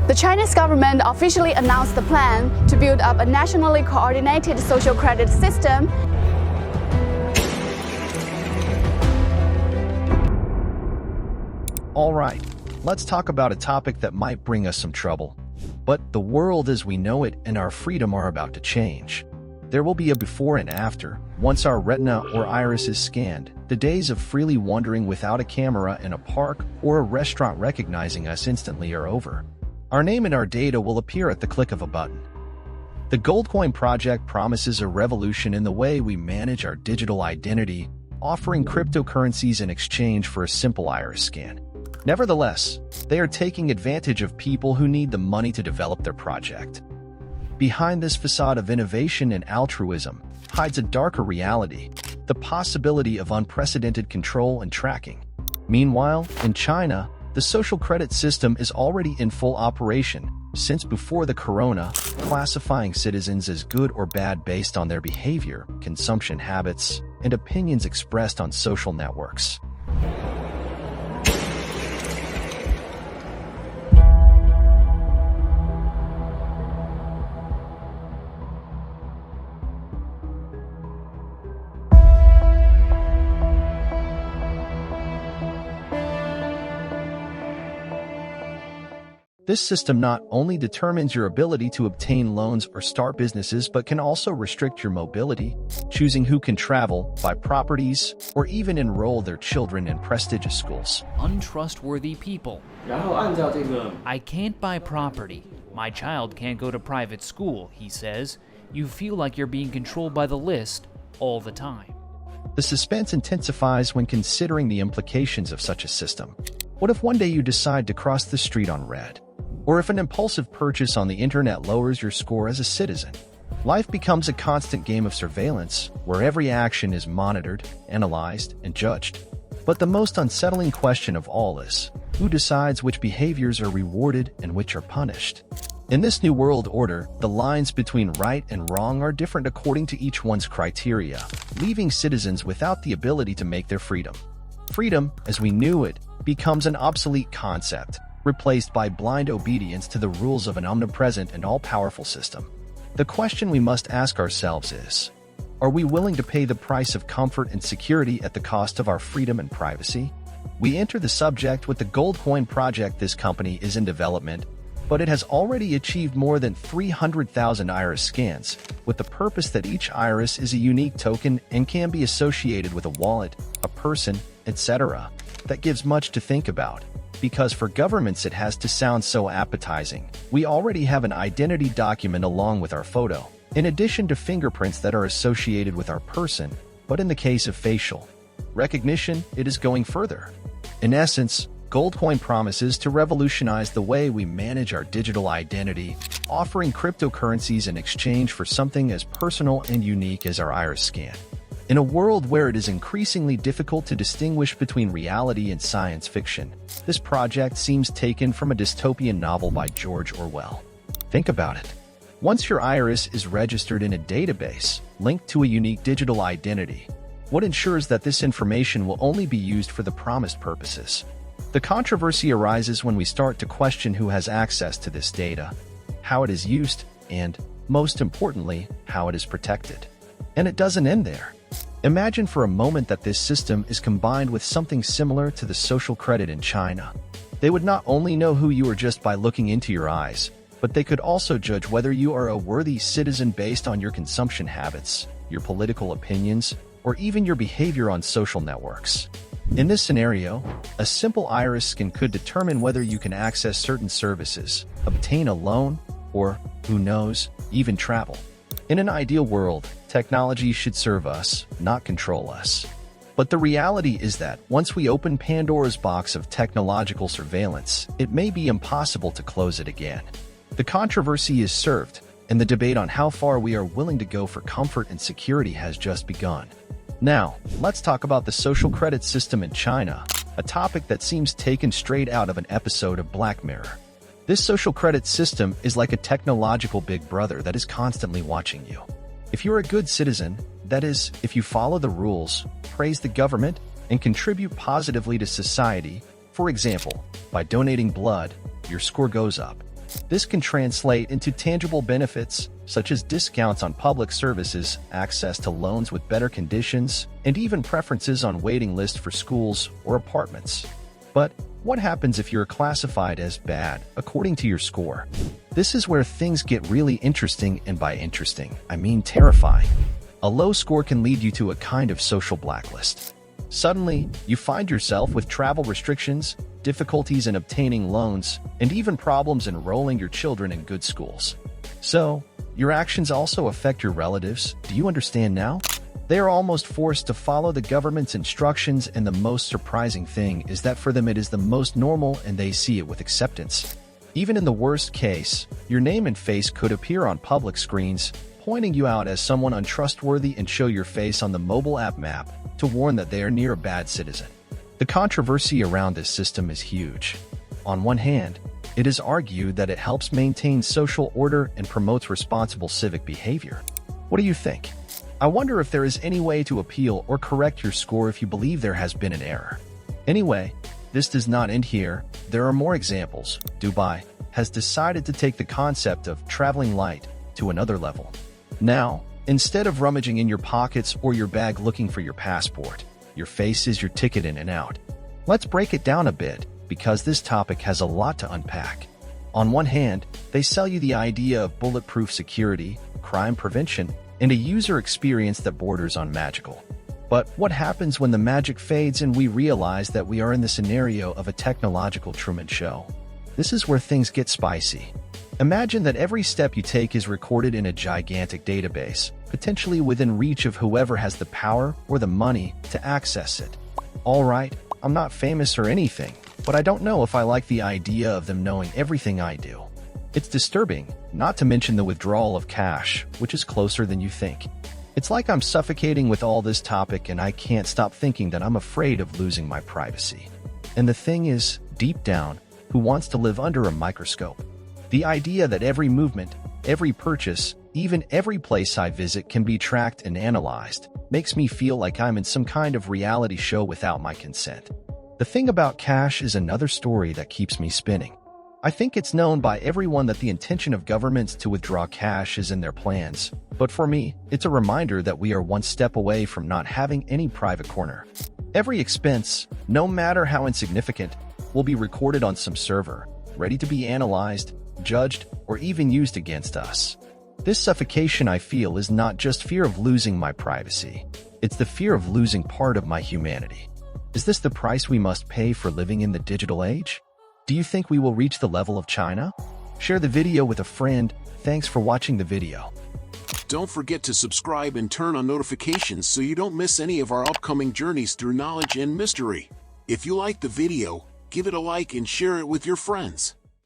The Chinese government officially announced the plan to build up a nationally coordinated social credit system. All right, let's talk about a topic that might bring us some trouble. But the world as we know it and our freedom are about to change. There will be a before and after. Once our retina or iris is scanned, the days of freely wandering without a camera in a park or a restaurant recognizing us instantly are over. Our name and our data will appear at the click of a button. The Worldcoin project promises a revolution in the way we manage our digital identity, offering cryptocurrencies in exchange for a simple iris scan. Nevertheless, they are taking advantage of people who need the money to develop their project. Behind this facade of innovation and altruism hides a darker reality, the possibility of unprecedented control and tracking. Meanwhile, in China, the social credit system is already in full operation since before the corona, classifying citizens as good or bad based on their behavior, consumption habits, and opinions expressed on social networks. This system not only determines your ability to obtain loans or start businesses but can also restrict your mobility, choosing who can travel, buy properties, or even enroll their children in prestigious schools. Untrustworthy people. I can't buy property. My child can't go to private school, he says. You feel like you're being controlled by the list all the time. The suspense intensifies when considering the implications of such a system. What if one day you decide to cross the street on red? Or if an impulsive purchase on the internet lowers your score as a citizen? Life becomes a constant game of surveillance, where every action is monitored, analyzed, and judged. But the most unsettling question of all is, who decides which behaviors are rewarded and which are punished? In this new world order, the lines between right and wrong are different according to each one's criteria, leaving citizens without the ability to make their freedom. Freedom, as we knew it, becomes an obsolete concept, replaced by blind obedience to the rules of an omnipresent and all-powerful system. The question we must ask ourselves is, are we willing to pay the price of comfort and security at the cost of our freedom and privacy? We enter the subject with the Worldcoin project. This company is in development, but it has already achieved more than 300,000 iris scans, with the purpose that each iris is a unique token and can be associated with a wallet, a person, etc. That gives much to think about. Because for governments it has to sound so appetizing. We already have an identity document along with our photo, in addition to fingerprints that are associated with our person, but in the case of facial recognition, it is going further. In essence, Worldcoin promises to revolutionize the way we manage our digital identity, offering cryptocurrencies in exchange for something as personal and unique as our iris scan. In a world where it is increasingly difficult to distinguish between reality and science fiction, this project seems taken from a dystopian novel by George Orwell. Think about it. Once your iris is registered in a database, linked to a unique digital identity, what ensures that this information will only be used for the promised purposes? The controversy arises when we start to question who has access to this data, how it is used, and, most importantly, how it is protected. And it doesn't end there. Imagine for a moment that this system is combined with something similar to the social credit in China. They would not only know who you are just by looking into your eyes, but they could also judge whether you are a worthy citizen based on your consumption habits, your political opinions, or even your behavior on social networks. In this scenario, a simple iris scan could determine whether you can access certain services, obtain a loan, or, who knows, even travel. In an ideal world, technology should serve us, not control us. But the reality is that once we open Pandora's box of technological surveillance, it may be impossible to close it again. The controversy is served, and the debate on how far we are willing to go for comfort and security has just begun. Now, let's talk about the social credit system in China, a topic that seems taken straight out of an episode of Black Mirror. This social credit system is like a technological big brother that is constantly watching you. If you're a good citizen, that is, if you follow the rules, praise the government, and contribute positively to society, for example, by donating blood, your score goes up. This can translate into tangible benefits, such as discounts on public services, access to loans with better conditions, and even preferences on waiting lists for schools or apartments. But what happens if you're classified as bad according to your score? This is where things get really interesting, and by interesting, I mean terrifying. A low score can lead you to a kind of social blacklist. Suddenly, you find yourself with travel restrictions, difficulties in obtaining loans, and even problems enrolling your children in good schools. So, your actions also affect your relatives. Do you understand now? They are almost forced to follow the government's instructions, and the most surprising thing is that for them it is the most normal and they see it with acceptance. Even in the worst case, your name and face could appear on public screens, pointing you out as someone untrustworthy, and show your face on the mobile app map to warn that they are near a bad citizen. The controversy around this system is huge. On one hand, it is argued that it helps maintain social order and promotes responsible civic behavior. What do you think? I wonder if there is any way to appeal or correct your score if you believe there has been an error. Anyway, this does not end here. There are more examples. Dubai has decided to take the concept of traveling light to another level. Now, instead of rummaging in your pockets or your bag looking for your passport, your face is your ticket in and out. Let's break it down a bit, because this topic has a lot to unpack. On one hand, they sell you the idea of bulletproof security, crime prevention, and a user experience that borders on magical. But what happens when the magic fades and we realize that we are in the scenario of a technological Truman Show? This is where things get spicy. Imagine that every step you take is recorded in a gigantic database, potentially within reach of whoever has the power or the money to access it. All right, I'm not famous or anything, but I don't know if I like the idea of them knowing everything I do. It's disturbing, not to mention the withdrawal of cash, which is closer than you think. It's like I'm suffocating with all this topic, and I can't stop thinking that I'm afraid of losing my privacy. And the thing is, deep down, who wants to live under a microscope? The idea that every movement, every purchase, even every place I visit can be tracked and analyzed makes me feel like I'm in some kind of reality show without my consent. The thing about cash is another story that keeps me spinning. I think it's known by everyone that the intention of governments to withdraw cash is in their plans, but for me, it's a reminder that we are one step away from not having any private corner. Every expense, no matter how insignificant, will be recorded on some server, ready to be analyzed, judged, or even used against us. This suffocation I feel is not just fear of losing my privacy. It's the fear of losing part of my humanity. Is this the price we must pay for living in the digital age? Do you think we will reach the level of China? Share the video with a friend. Thanks for watching the video. Don't forget to subscribe and turn on notifications so you don't miss any of our upcoming journeys through knowledge and mystery. If you liked the video, give it a like and share it with your friends.